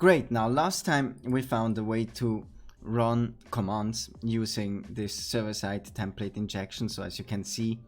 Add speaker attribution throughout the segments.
Speaker 1: Great, now last time we found a way to run commands using this server-side template injection. So as you can see,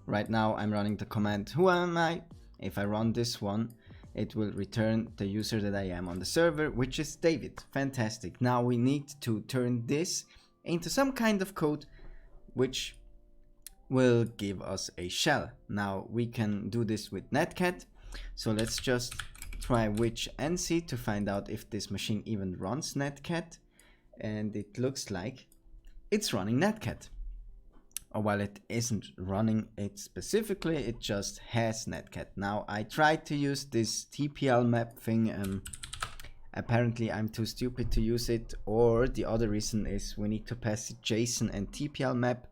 Speaker 1: right now I'm running the command who am I. If I run this one, it will return the user that I am on the server, which is David. Fantastic. Now we need to turn this into some kind of code which will give us a shell. Now we can do this with netcat. So let's just try which NC to find out if this machine even runs netcat. And it looks like it's running netcat. Or while it isn't running it specifically, it just has netcat. Now I tried to use this TPL map thing. Apparently I'm too stupid to use it, or the other reason is we need to pass it JSON, and TPL map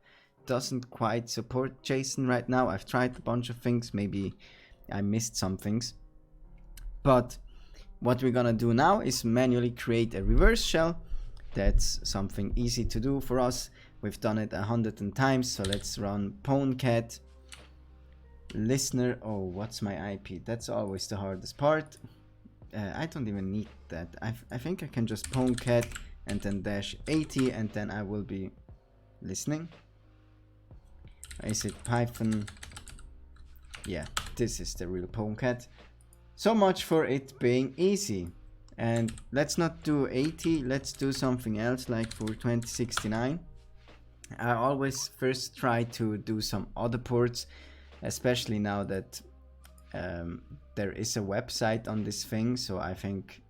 Speaker 1: doesn't quite support JSON right now. I've tried a bunch of things, maybe I missed some things. But what we're gonna do now is manually create a reverse shell. That's something easy to do for us. We've done it 100 times, so let's run pwncat listener. Oh, what's my IP? That's always the hardest part. I don't even need that. I think I can just pwncat and then -80, and then I will be listening. Is it Python? Yeah, this is the real pwncat. So much for it being easy. And let's not do 80, let's do something else like for 2069. I always first try to do some other ports, especially now that there is a website on this thing, so I think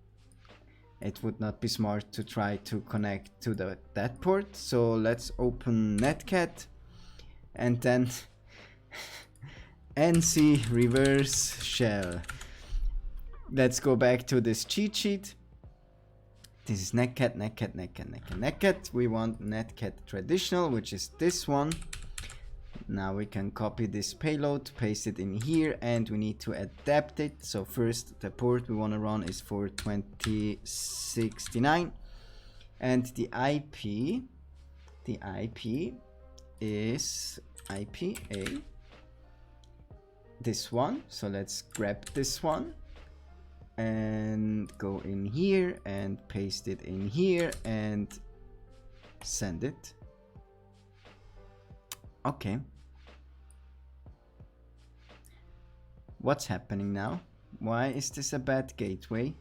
Speaker 1: it would not be smart to try to connect to that port. So let's open netcat and then nc reverse shell. Let's go back to this cheat sheet. This is netcat. We want netcat traditional, which is this one. Now we can copy this payload, paste it in here, and we need to adapt it. So first, the port we want to run is for 2069, and the IP is IPA, this one. So let's grab this one and go in here and paste it in here and send it. Okay. What's happening now? Why is this a bad gateway?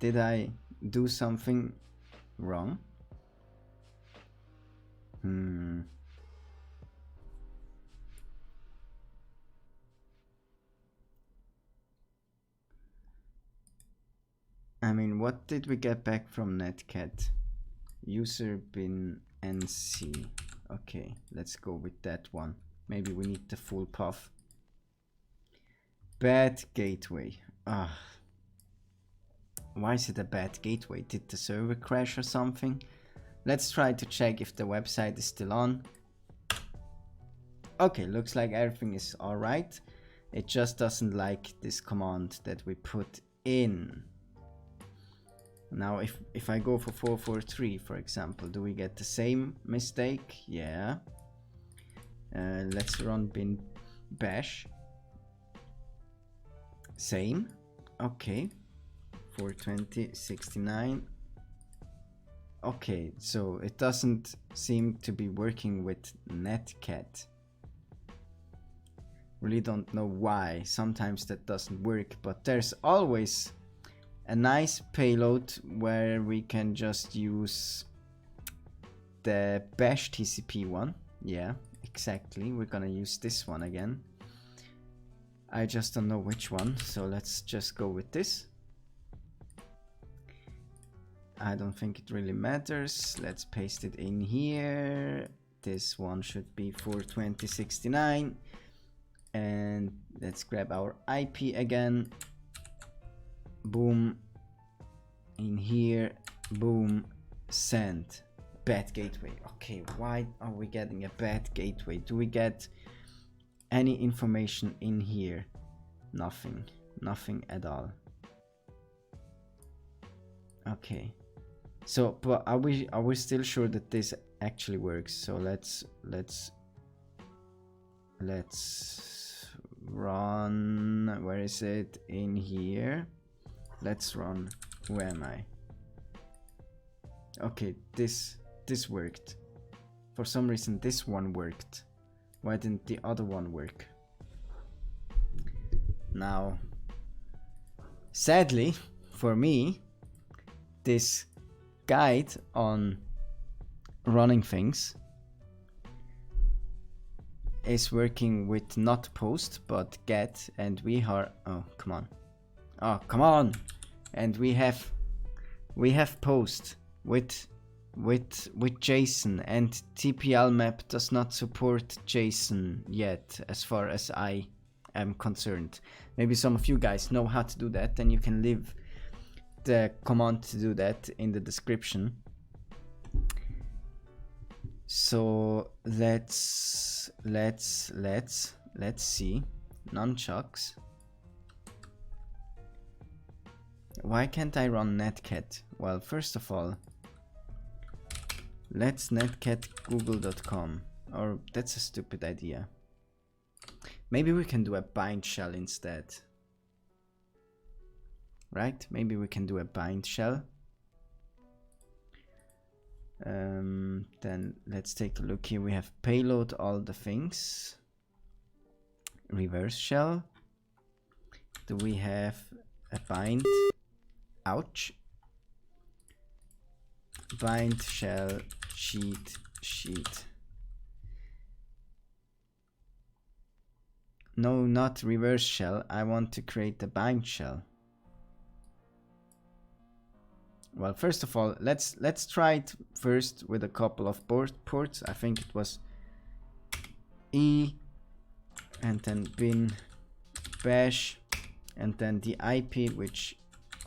Speaker 1: Did I do something wrong? I mean, what did we get back from netcat? User bin nc. Okay, let's go with that one. Maybe we need the full path. Bad gateway. Why is it a bad gateway? Did the server crash or something? Let's try to check if the website is still on. Okay, looks like everything is alright. It just doesn't like this command that we put in. Now if I go for 443, for example, do we get the same mistake? Yeah. Let's run bin bash. Same. Okay. 42069. Okay, so it doesn't seem to be working with netcat. Really don't know why. Sometimes that doesn't work, but there's always a nice payload where we can just use the bash TCP one. Yeah, exactly. We're gonna use this one again. I just don't know which one, so let's just go with this. I don't think it really matters. Let's paste it in here. This one should be for 2069. And let's grab our IP again. Boom. In here. Boom. Send. Bad gateway. Okay, why are we getting a bad gateway? Do we get any information in here? Nothing. Nothing at all. Okay. So, but are we still sure that this actually works? So let's run. Where is it? In here. let's run who am I. Okay, this worked. For some reason this one worked. Why didn't the other one work? Now, sadly for me, this guide on running things is working with not post but get, and we are, oh come on, and we have post with JSON, and TPL map does not support JSON yet as far as I am concerned. Maybe some of you guys know how to do that, then you can leave the command to do that in the description. So let's see. Nunchucks. Why can't I run netcat? Well, first of all, let's netcat google.com. Or that's a stupid idea. Maybe we can do a bind shell instead. Right? Maybe we can do a bind shell. Then let's take a look here. We have payload all the things. Reverse shell. Do we have a bind? Ouch. Bind shell cheat sheet. No, not reverse shell. I want to create a bind shell. Well, first of all, let's try it first with a couple of ports. I think it was E, and then bin bash, and then the IP, which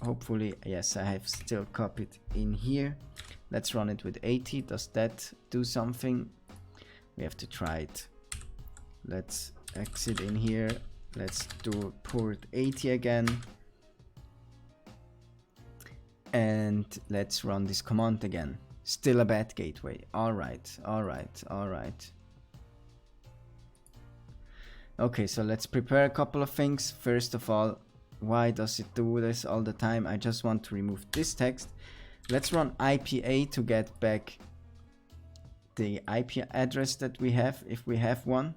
Speaker 1: hopefully, yes, I have still copied in here. Let's run it with 80. Does that do something? We have to try it. Let's exit in here. Let's do port 80 again. And let's run this command again. Still a bad gateway. Alright. Okay, so let's prepare a couple of things. First of all, why does it do this all the time? I just want to remove this text. Let's run IPA to get back the IP address that we have, if we have one.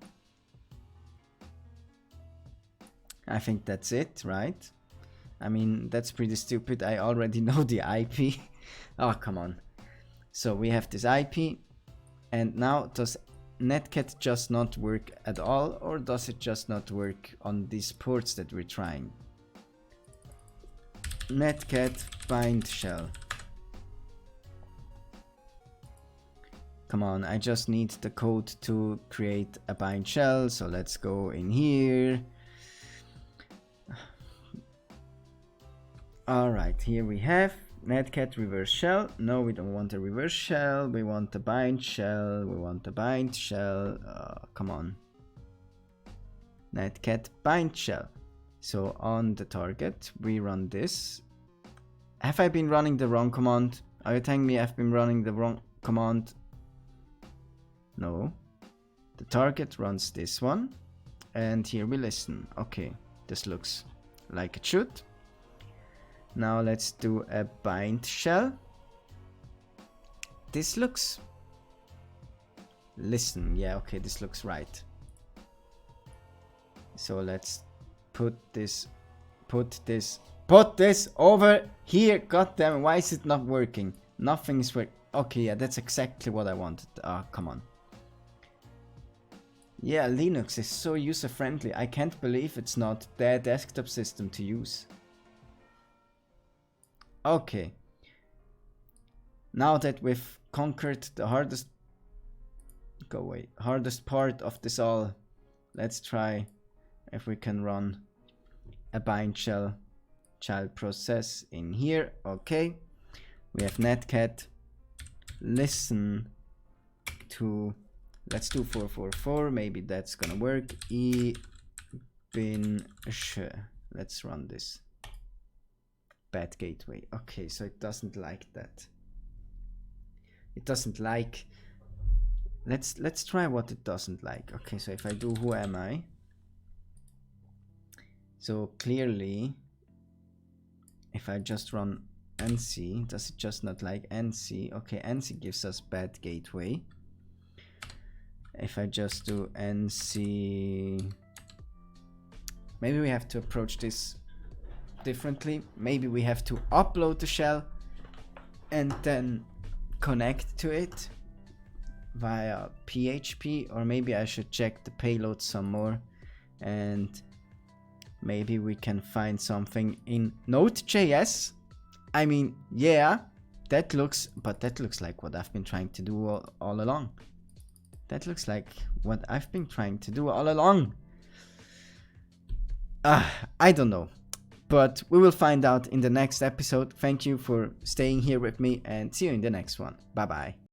Speaker 1: I think that's it, right? I mean, that's pretty stupid. I already know the IP. Oh, come on. So we have this IP. And now, does netcat just not work at all? Or does it just not work on these ports that we're trying? Netcat bind shell. Come on, I just need the code to create a bind shell. So let's go in here. Alright, here we have netcat reverse shell. No, we don't want a reverse shell. We want a bind shell. Come on. Netcat bind shell. So on the target, we run this. Have I been running the wrong command? Are you telling me I've been running the wrong command? No. The target runs this one. And here we listen. Okay, this looks like it should. Now let's do a bind shell. This looks... Listen, yeah, okay, this looks right. So let's put this over here. God damn, why is it not working? Nothing is working. Okay, yeah, that's exactly what I wanted. Ah, come on. Yeah, Linux is so user-friendly. I can't believe it's not their desktop system to use. Okay. Now that we've conquered the hardest part of this all, let's try if we can run a bind shell child process in here. Okay. We have netcat listen to, let's do 444, maybe that's gonna work. E bin sh. Let's run this. Bad gateway. Okay, so it doesn't like that. It doesn't like. Let's try what it doesn't like. Okay, so if I do who am I? So clearly if I just run NC, does it just not like NC? Okay, NC gives us bad gateway. If I just do NC, maybe we have to approach this differently. Maybe we have to upload the shell and then connect to it via PHP, or maybe I should check the payload some more, and maybe we can find something in Node.js. I mean, yeah, that looks like what I've been trying to do all along. That looks like what I've been trying to do all along. I don't know, but we will find out in the next episode. Thank you for staying here with me, and see you in the next one. Bye bye.